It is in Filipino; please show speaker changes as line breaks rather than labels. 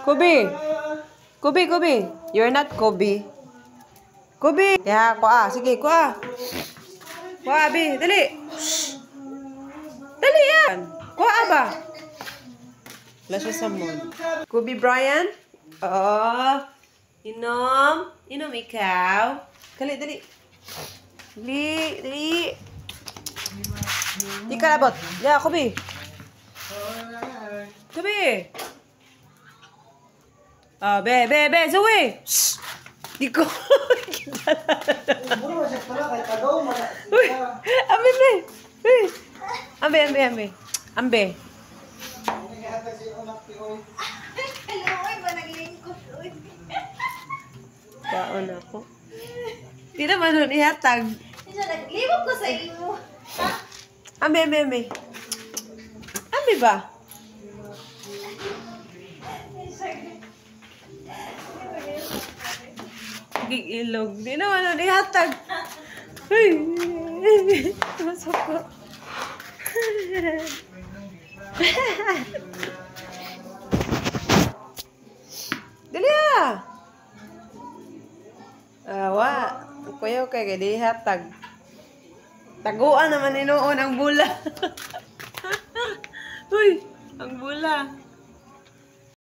Kobe. Kobe, Kobe. You're not Kobe. Kobe. Ya, kuha. Sige, kuha. Kuha, Abi. Dali. Dali yan. Kuha ba? Wala siya sa mood. Kobe Bryant. Oh. Inom. Inom ikaw. Dali, dali. Dali, dali. Di ka labot. Ya, Kobe. Kobe. Ah, be, Zoe. Shh. Di ko. Uy, ambe, be. Uy. Ambe. Kaon ako. Di naman nun ihatag.
Naglibog ko sa iyo.
Ambe. Ambe ba? Gigilog. Di naman nun ihatag. Uy. Masok ko. Dali ah. Awa. Kuya kay di hatag. Taguan naman inoon ang bula. Uy, ang bula.